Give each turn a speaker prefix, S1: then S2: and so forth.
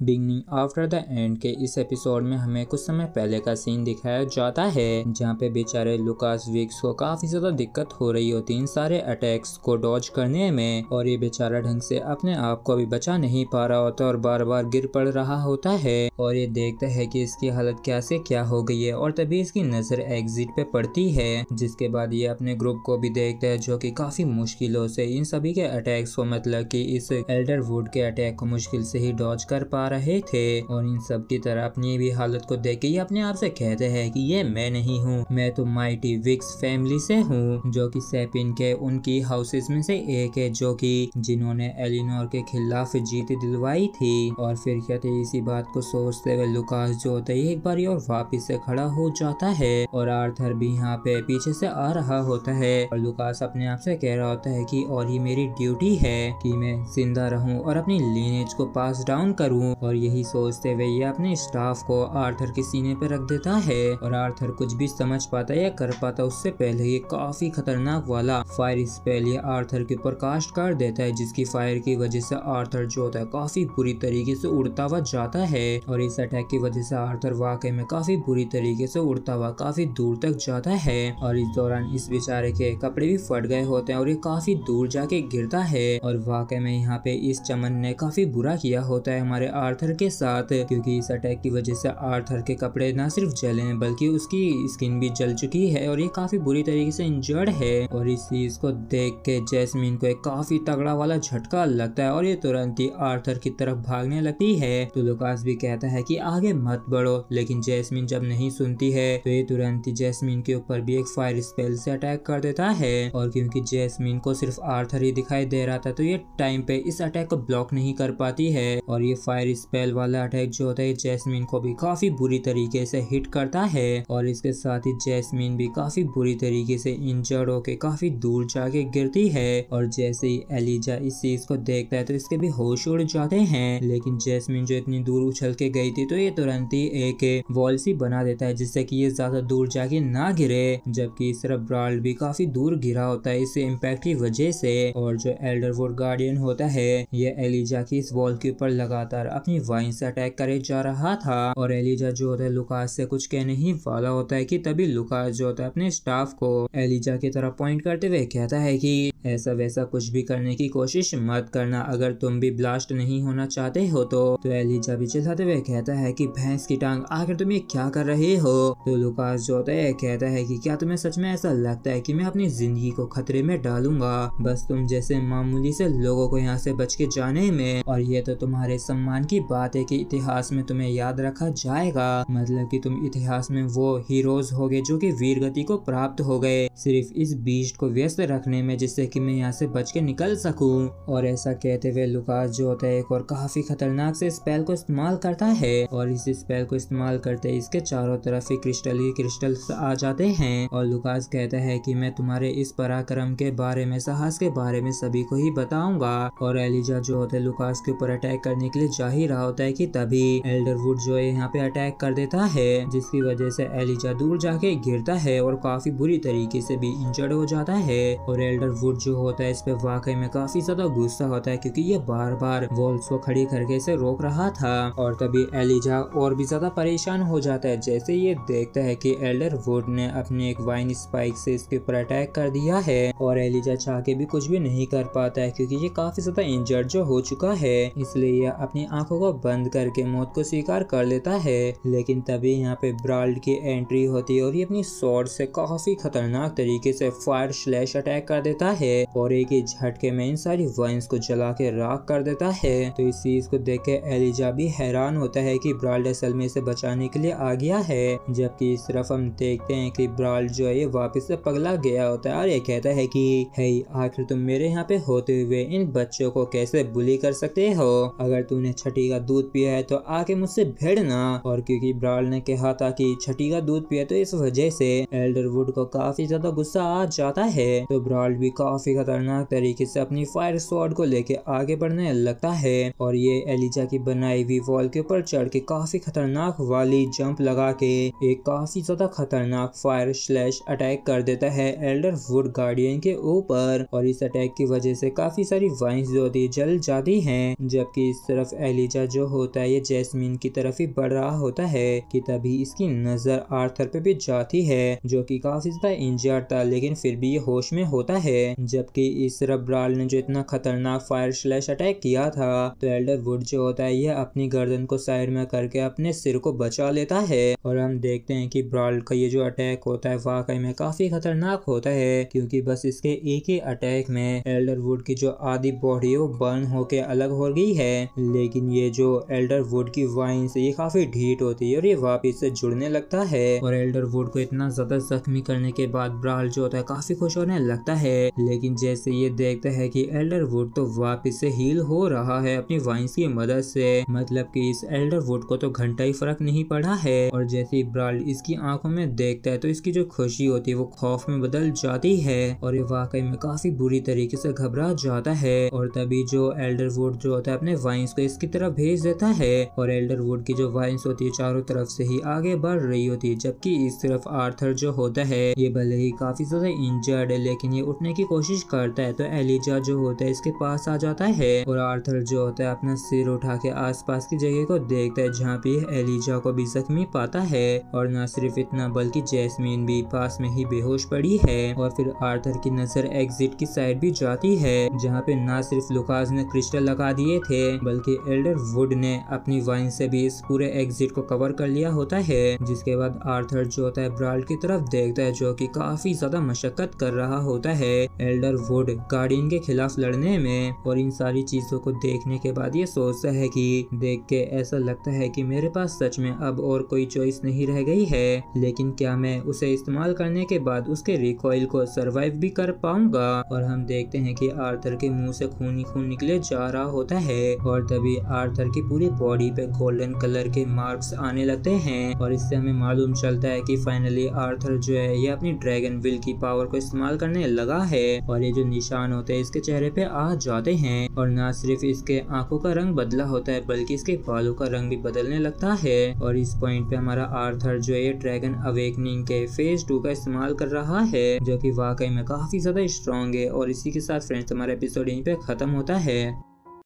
S1: Beginning after the end के इस episode में हमें कुछ समय पहले का सीन दिखाया जाता है जहाँ पे बेचारे लुकास विक्स को काफी ज्यादा दिक्कत हो रही होती इन सारे अटैक्स को डॉज करने में, और ये बेचारा ढंग से अपने आप को भी बचा नहीं पा रहा होता और बार बार गिर पड़ रहा होता है। और ये देखता है कि इसकी हालत क्या से क्या हो गई है, और तभी इसकी नजर एग्जिट पे पड़ती है, जिसके बाद ये अपने ग्रुप को भी देखता है जो कि काफी मुश्किलों से इन सभी के अटैक्स को, मतलब कि इस एल्डरवुड के अटैक को मुश्किल से ही डॉज कर पा रहे थे। और इन सब की तरह अपनी भी हालत को देख के ये अपने आप से कहते हैं कि ये मैं नहीं हूँ, मैं तो माइटी विक्स फैमिली से हूँ, जो कि सैपिन के उनकी हाउसेस में से एक है, जो कि जिन्होंने एलिनोर के खिलाफ जीत दिलवाई थी। और फिर कहते इसी बात को सोचते हुए लुकास जो होता है एक बार और वापिस से खड़ा हो जाता है, और आर्थर भी यहाँ पे पीछे से आ रहा होता है, और लुकास अपने आप से कह रहा होता है कि और ये मेरी ड्यूटी है कि मैं जिंदा रहूं और अपनी लीनेज को पास डाउन करूं। और यही सोचते हुए ये अपने स्टाफ को आर्थर के सीने पे रख देता है, और आर्थर कुछ भी समझ पाता या कर पाता उससे पहले ये काफी खतरनाक वाला फायर स्पेल ये आर्थर के ऊपर कास्ट कर देता है, जिसकी फायर की वजह से आर्थर जो होता है काफी बुरी तरीके से उड़ता हुआ जाता है। और इस अटैक की वजह से आर्थर वाकई में काफी बुरी तरीके से उड़ता हुआ काफी दूर तक जाता है, और इस दौरान इस बेचारे के कपड़े भी फट गए होते हैं और ये काफी दूर जाके गिरता है। और वाकई में यहाँ पे इस चमन ने काफी बुरा किया होता है हमारे आर्थर के साथ, क्योंकि इस अटैक की वजह से आर्थर के कपड़े न सिर्फ जले हैं बल्कि उसकी स्किन भी जल चुकी है, और ये काफी बुरी तरीके से इंजर्ड है। और इस चीज को देख के जैस्मिन को एक काफी तगड़ा वाला झटका लगता है, और ये तुरंत ही आर्थर की तरफ भागने लगती है। तो लुकास भी कहता है कि आगे मत बढ़ो, लेकिन जैस्मिन जब नहीं सुनती है तो ये तुरंत ही जैस्मिन के ऊपर भी एक फायर स्पेल से अटैक कर देता है। और क्योंकि जैस्मिन को सिर्फ आर्थर ही दिखाई दे रहा था तो ये टाइम पे इस अटैक को ब्लॉक नहीं कर पाती है, और ये फायर स्पेल वाला अटैक जो होता है जैस्मिन को भी काफी बुरी तरीके से हिट करता है। और इसके साथ ही जैस्मिन भी काफी बुरी तरीके से इंजर्ड होके काफी दूर जाके गिरती है। और जैसे ही एलिजा इस चीज को देखता है तो इसके भी होश उड़ जाते हैं, लेकिन जैस्मिन जो इतनी दूर उछल के गई थी तो ये तुरंत ही एक वॉल सी बना देता है जिससे कि ये ज्यादा दूर जाके ना गिरे, जबकि इस तरफ ब्राल्ड भी काफी दूर गिरा होता है इस इम्पैक्ट की वजह से। और जो एल्डरवुड गार्डियन होता है ये एलिजा की इस वॉल के ऊपर लगातार अपनी वाइन से अटैक करे जा रहा था, और एलिजा जो होता है लुकास से कुछ कहने ही वाला होता है कि तभी लुकास जो होता है अपने स्टाफ को एलिजा की तरफ पॉइंट करते हुए कहता है कि ऐसा वैसा कुछ भी करने की कोशिश मत करना, अगर तुम भी ब्लास्ट नहीं होना चाहते हो तो एलिजा भी चिल्लाते हुए कहता है कि भैंस की टांग आखिर तुम ये क्या कर रहे हो। तो लुकास जो होता है कहता है कि क्या तुम्हें सच में ऐसा लगता है कि मैं अपनी जिंदगी को खतरे में डालूंगा बस तुम जैसे मामूली से लोगों को यहाँ से बच के जाने में, और ये तो तुम्हारे सम्मान की बात है कि इतिहास में तुम्हें याद रखा जाएगा, मतलब कि तुम इतिहास में वो हीरोज होगे जो कि वीर गति को प्राप्त हो गए सिर्फ इस बीस्ट को व्यस्त रखने में जिससे कि मैं यहाँ से बच के निकल सकूं। और ऐसा कहते हुए लुकास जो होता है एक और काफी खतरनाक से स्पेल को इस्तेमाल करता है, और इस स्पेल को इस्तेमाल करते इसके चारों तरफ ही क्रिस्टल आ जाते हैं। और लुकास कहता है कि मैं तुम्हारे इस पराक्रम के बारे में, साहस के बारे में सभी को ही बताऊंगा। और एलिजा जो होता है लुकास के ऊपर अटैक करने के लिए जा ही रहा होता है कि तभी एल्डरवुड जो है यहाँ पे अटैक कर देता है, जिसकी वजह से एलिजा दूर जाके गिरता है और काफी बुरी तरीके से भी इंजर्ड हो जाता है। और एल्डरवुड जो होता है इस पे वाकई में काफी ज्यादा गुस्सा होता है क्योंकि ये बार बार वॉल्स को खड़ी करके इसे रोक रहा था। और तभी एलिजा और भी ज्यादा परेशान हो जाता है जैसे ये देखता है कि एल्डरवुड ने अपने एक वाइन स्पाइक से इसके ऊपर अटैक कर दिया है, और एलिजा चाह के भी कुछ भी नहीं कर पाता है क्योंकि ये काफी ज्यादा इंजर्ड जो हो चुका है, इसलिए ये अपनी आंखों को बंद करके मौत को स्वीकार कर लेता है। लेकिन तभी यहाँ पे ब्राल्ड की एंट्री होती है और ये अपनी स्वॉर्ड से काफी खतरनाक तरीके से फायर स्लैश अटैक कर देता है, और एक ही झटके में इन सारी वाइन्स को जला के राख कर देता है। तो इस चीज को देख के एलिजा भी हैरान होता है कि ब्राल्ड असल में इसे बचाने के लिए आ गया है, जबकि इस तरफ हम देखते हैं कि ब्राल्ड जो है ये वापस से पगला गया होता है और ये कहता है कि हे आखिर तुम मेरे यहाँ पे होते हुए इन बच्चों को कैसे बुली कर सकते हो, अगर तूने छठी का दूध पिया है तो आके मुझसे भिड़ना। और क्योंकि ब्राल्ड ने कहा था कि छठी का दूध पिया तो इस वजह से एल्डरवुड को काफी ज्यादा गुस्सा आ जाता है, तो ब्राल्ड भी काफी काफी खतरनाक तरीके से अपनी फायर स्वॉर्ड को लेके आगे बढ़ने लगता है और ये एलिजा की बनाई हुई वॉल के ऊपर चढ़ के काफी खतरनाक वाली जंप लगा के एक काफी ज्यादा खतरनाक फायर स्लैश अटैक कर देता है एल्डर वुड गार्डियन के ऊपर। और इस अटैक की वजह से काफी सारी वाइन्स जो होती है जल जाती हैं, जबकि इस तरफ एलिजा जो होता है ये जैस्मीन की तरफ ही बढ़ रहा होता है कि तभी इसकी नजर आर्थर पे भी जाती है जो कि काफी ज्यादा इंजर्ड था लेकिन फिर भी ये होश में होता है। जबकि इस तरफ ब्राल ने जो इतना खतरनाक फायर स्लैश अटैक किया था तो एल्डर वुड जो होता है ये अपनी गर्दन को साइड में करके अपने सिर को बचा लेता है। और हम देखते हैं कि ब्राल का ये जो अटैक होता है वाकई में काफी खतरनाक होता है क्योंकि बस इसके एक ही अटैक में एल्डर वुड की जो आधी बॉडी है वो बर्न होके अलग हो गई है, लेकिन ये जो एल्डर वुड की वाइन्स है ये काफी ढीठ होती है और ये वापस से जुड़ने लगता है। और एल्डर वुड को इतना ज्यादा जख्मी करने के बाद ब्राल जो होता है काफी खुश होने लगता है, लेकिन जैसे ये देखता है कि एल्डर वुड तो वापस से हील हो रहा है अपनी वाइन्स की मदद से, मतलब कि इस एल्डर वुड को तो घंटा ही फर्क नहीं पड़ा है। और जैसे ही ब्राल इसकी आंखों में देखता है तो इसकी जो खुशी होती है वो खौफ में बदल जाती है और ये वाकई में काफी बुरी तरीके से घबरा जाता है। और तभी जो एल्डर वुड जो होता है अपने वाइन्स को इसकी तरफ भेज देता है और एल्डर वुड की जो वाइन्स होती है चारों तरफ से ही आगे बढ़ रही होती है, जबकि इस तरफ आर्थर जो होता है ये भले ही काफी ज्यादा इंजर्ड है लेकिन ये उठने की कोशिश करता है तो एलिजा जो होता है इसके पास आ जाता है और आर्थर जो होता है अपना सिर उठा के आसपास की जगह को देखता है जहाँ पे एलिजा को भी जख्मी पाता है। और न सिर्फ इतना बल्कि जैस्मीन भी पास में ही बेहोश पड़ी है। और फिर आर्थर की नजर एग्जिट की साइड भी जाती है जहाँ पे न सिर्फ लुकास ने क्रिस्टल लगा दिए थे बल्कि एल्डर वुड ने अपनी वाइन से भी इस पूरे एग्जिट को कवर कर लिया होता है। जिसके बाद आर्थर जो होता है ब्राल की तरफ देखता है जो कि काफी ज्यादा मशक्कत कर रहा होता है एल्डर वुड गार्डियन के खिलाफ लड़ने में। और इन सारी चीजों को देखने के बाद ये सोचता है कि देख के ऐसा लगता है कि मेरे पास सच में अब और कोई चॉइस नहीं रह गई है, लेकिन क्या मैं उसे इस्तेमाल करने के बाद उसके रिकॉइल को सरवाइव भी कर पाऊंगा। और हम देखते हैं कि आर्थर के मुंह से खून ही खून निकले जा रहा होता है और तभी आर्थर की पूरी बॉडी पे गोल्डन कलर के मार्क्स आने लगते हैं और इससे हमें मालूम चलता है कि फाइनली आर्थर जो है ये अपनी ड्रैगन विल की पावर को इस्तेमाल करने लगा है। और ये जो निशान होते हैं इसके चेहरे पे आ जाते हैं और न सिर्फ इसके आंखों का रंग बदला होता है बल्कि इसके बालों का रंग भी बदलने लगता है। और इस पॉइंट पे हमारा आर्थर जो है ड्रैगन अवेकनिंग के फेज 2 का इस्तेमाल कर रहा है जो कि वाकई में काफी ज्यादा स्ट्रॉन्ग है। और इसी के साथ फ्रेंड्स हमारा एपिसोड यहीं पे खत्म होता है।